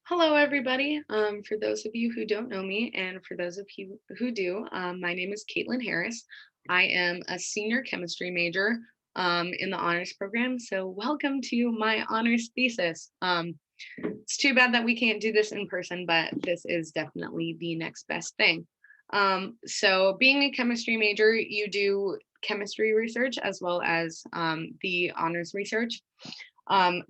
Hello, everybody. For those of you who don't know me, and for those of you who do, my name is Caitlin Harris. I am a senior chemistry major in the honors program. So, welcome to my honors thesis. It's too bad that we can't do this in person, but this is definitely the next best thing. So, being a chemistry major, you do chemistry research as well as the honors research.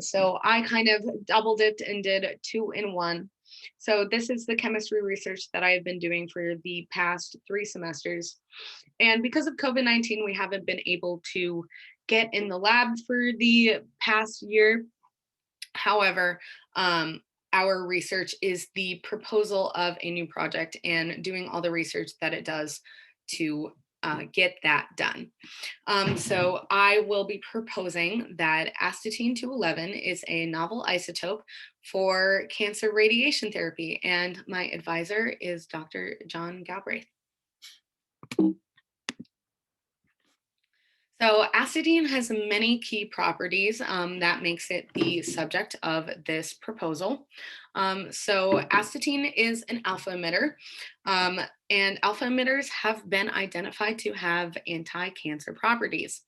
So I kind of double dipped and did two in one. So this is the chemistry research that I have been doing for the past 3 semesters. And because of COVID-19, we haven't been able to get in the lab for the past year. However, our research is the proposal of a new project and doing all the research that it does to get that done. So I will be proposing that Astatine-211 is a novel isotope for cancer radiation therapy, and my advisor is Dr. John Galbraith. So astatine has many key properties that makes it the subject of this proposal. So astatine is an alpha emitter, and alpha emitters have been identified to have anti-cancer properties.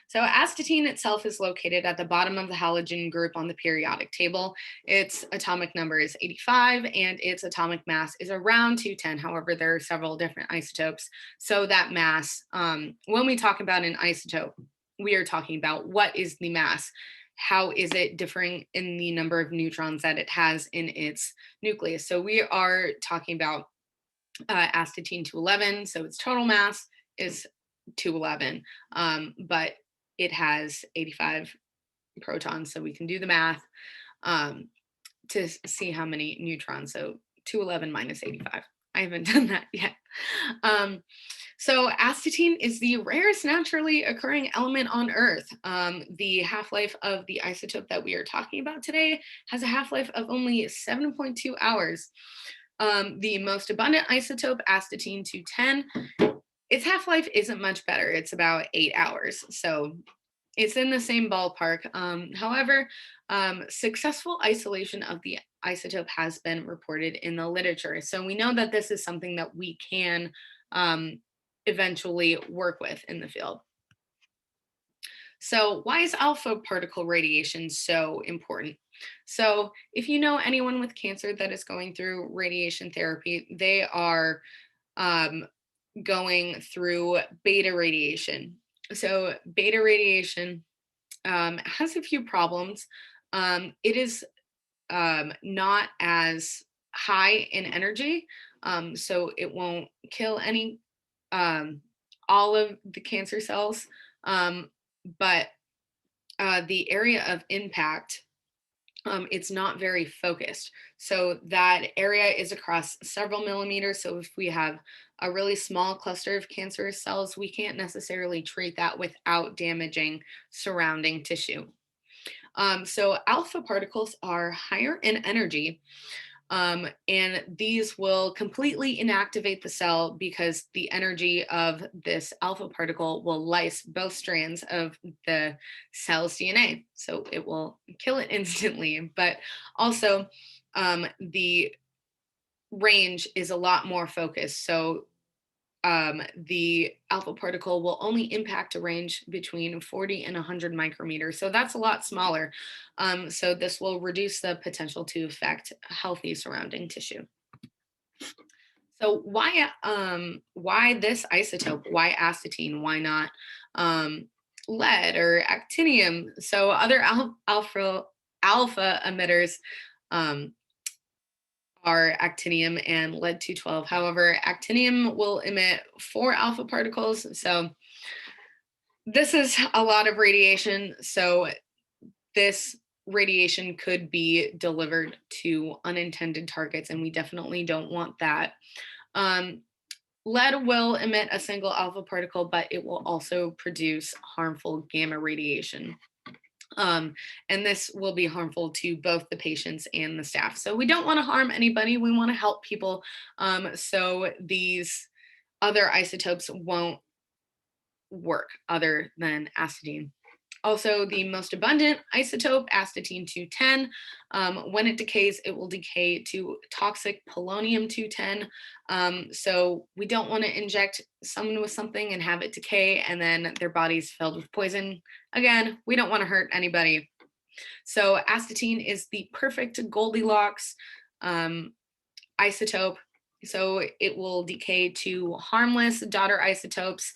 So astatine itself is located at the bottom of the halogen group on the periodic table. Its atomic number is 85 and its atomic mass is around 210. However, there are several different isotopes. So that mass, when we talk about an isotope, we are talking about what is the mass? How is it differing in the number of neutrons that it has in its nucleus? So we are talking about astatine-211. So its total mass is 211, but it has 85 protons, so we can do the math to see how many neutrons. So 211 minus 85. I haven't done that yet. So astatine is the rarest naturally occurring element on Earth. The half-life of the isotope that we are talking about today has a half-life of only 7.2 hours. The most abundant isotope, astatine-210, its half-life isn't much better. It's about 8 hours. So it's in the same ballpark. However, successful isolation of the isotope has been reported in the literature. So we know that this is something that we can eventually work with in the field. So why is alpha particle radiation so important? So if you know anyone with cancer that is going through radiation therapy, they are going through beta radiation. So beta radiation has a few problems. It is not as high in energy, so it won't kill any all of the cancer cells, but the area of impact, it's not very focused. So that area is across several millimeters. So if we have a really small cluster of cancerous cells, we can't necessarily treat that without damaging surrounding tissue. So alpha particles are higher in energy, and these will completely inactivate the cell because the energy of this alpha particle will lyse both strands of the cell's DNA. So it will kill it instantly, but also the range is a lot more focused. So the alpha particle will only impact a range between 40 and 100 micrometers. So that's a lot smaller. So this will reduce the potential to affect healthy surrounding tissue. So why this isotope? Why astatine? Why not lead or actinium? So other alpha emitters are actinium and lead-212. However, actinium will emit 4 alpha particles. So this is a lot of radiation. So this radiation could be delivered to unintended targets, and we definitely don't want that. Lead will emit a single alpha particle, but it will also produce harmful gamma radiation. And this will be harmful to both the patients and the staff. So we don't want to harm anybody. We want to help people. So these other isotopes won't work other than astatine. Also, the most abundant isotope, astatine-210, when it decays, it will decay to toxic polonium-210. So we don't want to inject someone with something and have it decay and then their body's filled with poison. Again, we don't want to hurt anybody. So astatine is the perfect Goldilocks isotope. So it will decay to harmless daughter isotopes,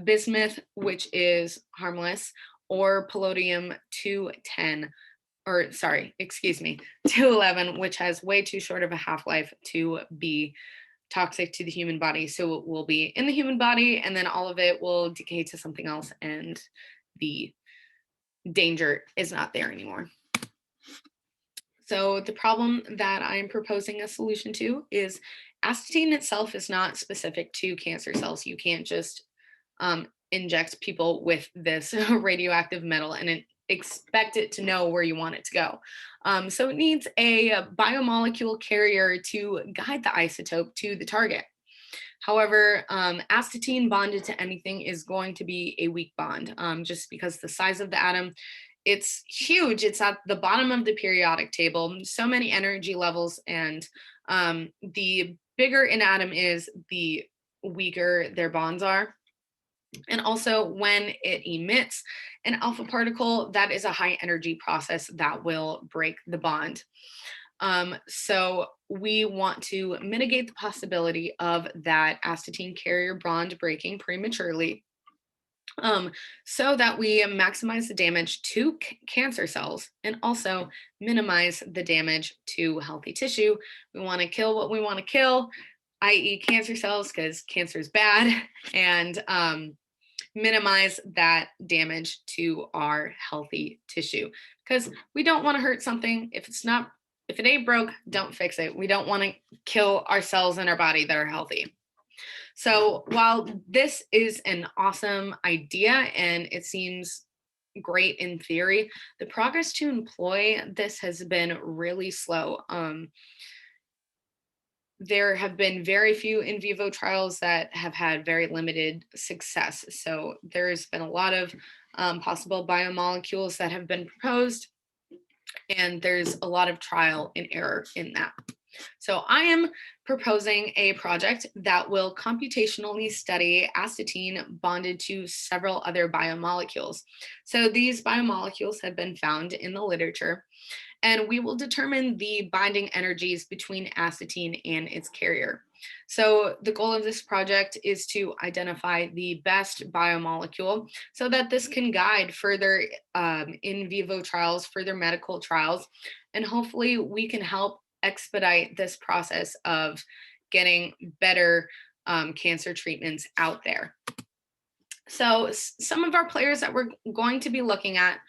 bismuth, which is harmless, or polonium 210, or sorry, excuse me, 211, which has way too short of a half-life to be toxic to the human body. So it will be in the human body, and then all of it will decay to something else, and the danger is not there anymore. So the problem that I'm proposing a solution to is astatine itself is not specific to cancer cells. You can't just inject people with this radioactive metal and expect it to know where you want it to go. So it needs a biomolecule carrier to guide the isotope to the target. However, astatine bonded to anything is going to be a weak bond, just because the size of the atom, it's huge. It's at the bottom of the periodic table, so many energy levels, and the bigger an atom is, the weaker their bonds are. And also, when it emits an alpha particle, that is a high energy process that will break the bond. So we want to mitigate the possibility of that astatine carrier bond breaking prematurely, so that we maximize the damage to cancer cells and also minimize the damage to healthy tissue. We want to kill what we want to kill, i.e. cancer cells, because cancer is bad, and minimize that damage to our healthy tissue, because we don't want to hurt something. If it ain't broke, don't fix it. We don't want to kill our cells in our body that are healthy. So while this is an awesome idea and it seems great in theory, the progress to employ this has been really slow. There have been very few in vivo trials that have had very limited success. So there's been a lot of possible biomolecules that have been proposed, and there's a lot of trial and error in that. So I am proposing a project that will computationally study astatine bonded to several other biomolecules. So these biomolecules have been found in the literature, and we will determine the binding energies between astatine and its carrier. So the goal of this project is to identify the best biomolecule so that this can guide further in vivo trials, further medical trials, and hopefully we can help expedite this process of getting better cancer treatments out there. So some of our players that we're going to be looking at,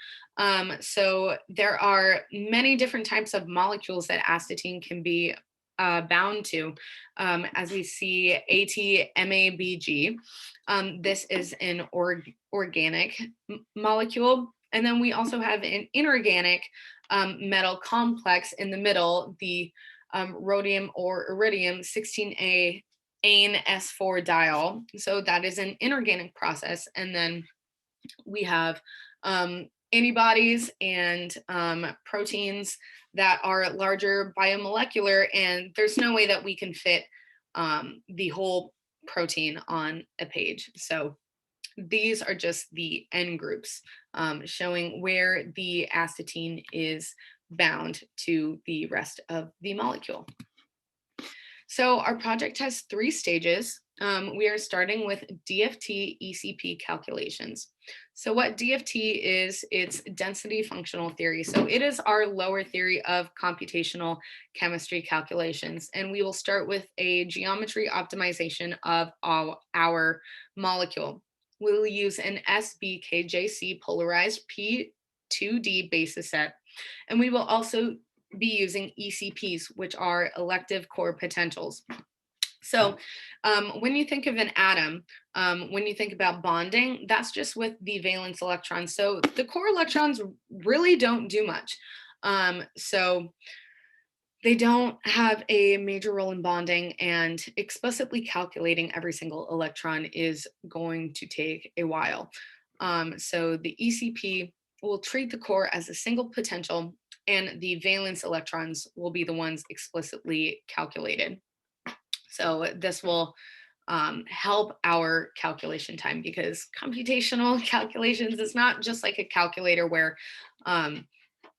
so there are many different types of molecules that astatine can be bound to. As we see ATMABG, this is an organic molecule. And then we also have an inorganic metal complex in the middle, the rhodium or iridium 16A ane S4 diol. So that is an inorganic process. And then we have antibodies and proteins that are larger biomolecular, and there's no way that we can fit the whole protein on a page. So these are just the N groups showing where the astatine is bound to the rest of the molecule. So our project has 3 stages. We are starting with DFT ECP calculations. So what DFT is, it's density functional theory. So it is our lower theory of computational chemistry calculations. And we will start with a geometry optimization of our molecule. We'll use an SBKJC polarized P2D basis set. And we will also be using ECPs, which are elective core potentials. So when you think of an atom, when you think about bonding, that's just with the valence electrons. So the core electrons really don't do much. So they don't have a major role in bonding, and explicitly calculating every single electron is going to take a while. So the ECP will treat the core as a single potential, and the valence electrons will be the ones explicitly calculated. So this will help our calculation time, because computational calculations is not just like a calculator where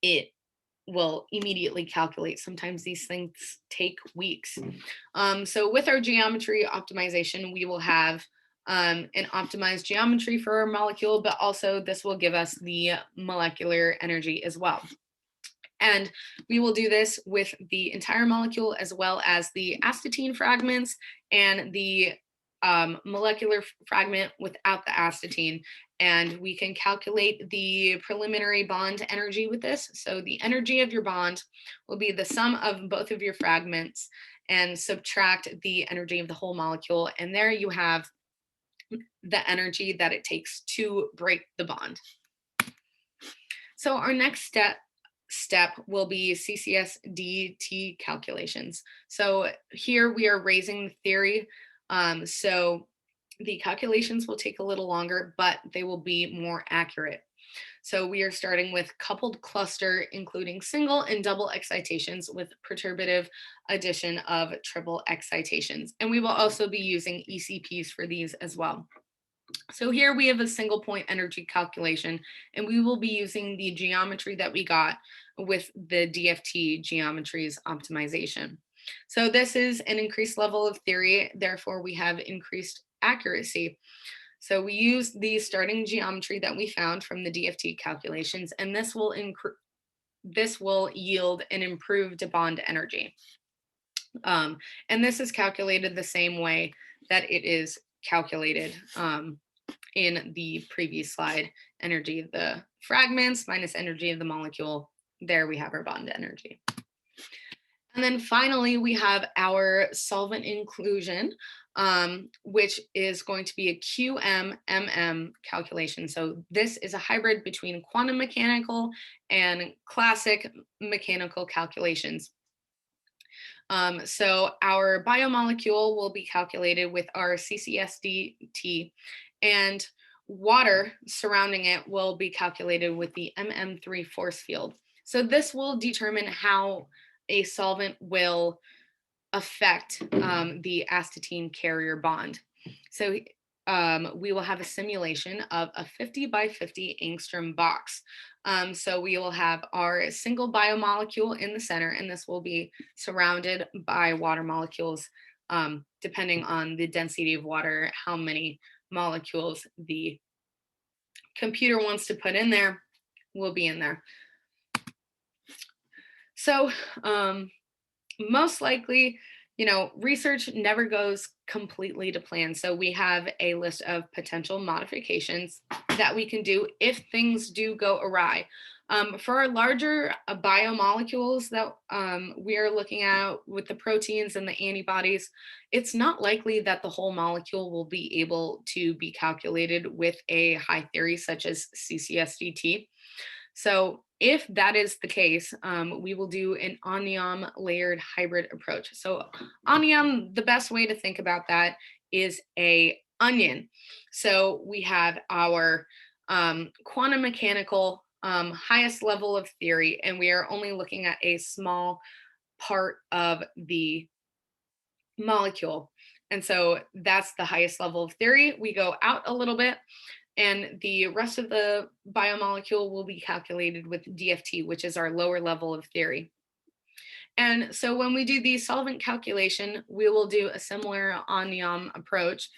it will immediately calculate. Sometimes these things take weeks. So with our geometry optimization, we will have an optimized geometry for our molecule, but also this will give us the molecular energy as well. And we will do this with the entire molecule, as well as the astatine fragments and the molecular fragment without the astatine. And we can calculate the preliminary bond energy with this. So the energy of your bond will be the sum of both of your fragments and subtract the energy of the whole molecule. And there you have the energy that it takes to break the bond. So our next step will be CCSDT calculations. So here we are raising the theory. So the calculations will take a little longer, but they will be more accurate. So we are starting with coupled cluster, including single and double excitations with perturbative addition of triple excitations. And we will also be using ECPs for these as well. So here we have a single point energy calculation, and we will be using the geometry that we got with the DFT geometries optimization. So this is an increased level of theory, therefore we have increased accuracy. So we use the starting geometry that we found from the DFT calculations, and this will yield an improved bond energy. And this is calculated the same way that it is calculated in the previous slide. Energy of the fragments minus energy of the molecule. There we have our bond energy. And then finally, we have our solvent inclusion, which is going to be a QM-MM calculation. So this is a hybrid between quantum mechanical and classic mechanical calculations. So our biomolecule will be calculated with our CCSDT, and water surrounding it will be calculated with the MM3 force field. So this will determine how a solvent will affect the astatine carrier bond. So we will have a simulation of a 50 by 50 angstrom box. So we will have our single biomolecule in the center, and this will be surrounded by water molecules, depending on the density of water, how many molecules the computer wants to put in there will be in there. So most likely, research never goes completely to plan. So we have a list of potential modifications that we can do if things do go awry. For our larger biomolecules that we are looking at with the proteins and the antibodies, it's not likely that the whole molecule will be able to be calculated with a high theory such as CCSDT. So if that is the case, we will do an anion layered hybrid approach. So anion, the best way to think about that is a onion. So we have our quantum mechanical highest level of theory, and we are only looking at a small part of the molecule. And so that's the highest level of theory. We go out a little bit, and the rest of the biomolecule will be calculated with DFT, which is our lower level of theory. And so when we do the solvent calculation, we will do a similar anion approach,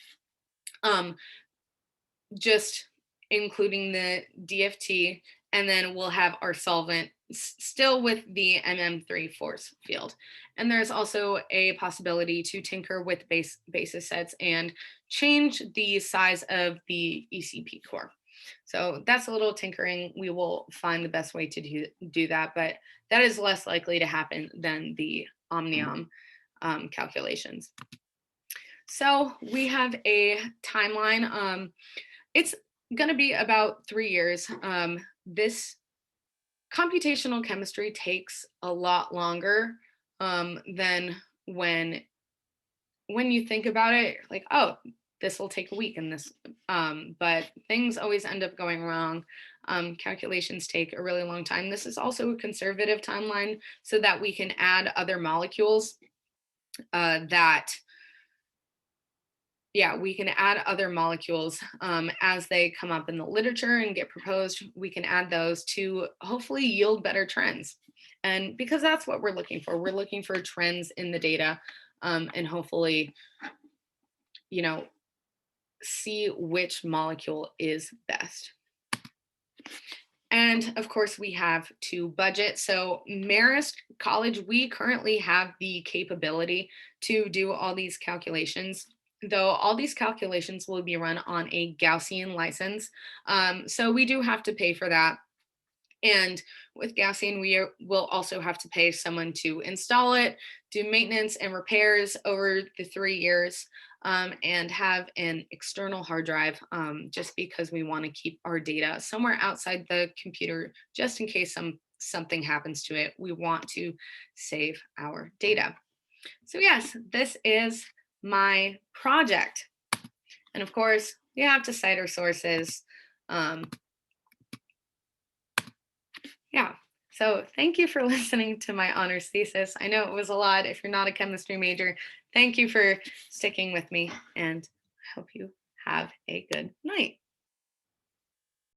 just including the DFT, and then we'll have our solvent still with the MM3 force field. And there's also a possibility to tinker with basis sets and change the size of the ECP core. So that's a little tinkering. We will find the best way to do that, but that is less likely to happen than the omnium calculations. So we have a timeline. It's going to be about 3 years. This computational chemistry takes a lot longer than when you think about it, like, oh, this will take a week and this, but things always end up going wrong. Calculations take a really long time. This is also a conservative timeline so that we can add other molecules that yeah, we can add other molecules as they come up in the literature and get proposed. We can add those to hopefully yield better trends. And because that's what we're looking for. We're looking for trends in the data and hopefully, you know, see which molecule is best. And of course, we have to budget. So Marist College, we currently have the capability to do all these calculations, though all these calculations will be run on a Gaussian license. So we do have to pay for that. And with Gaussian, will also have to pay someone to install it, do maintenance and repairs over the 3 years, and have an external hard drive just because we want to keep our data somewhere outside the computer just in case something happens to it. We want to save our data. So yes, this is my project. And of course, we have to cite our sources. Yeah. So thank you for listening to my honors thesis. I know it was a lot. If you're not a chemistry major, thank you for sticking with me and I hope you have a good night.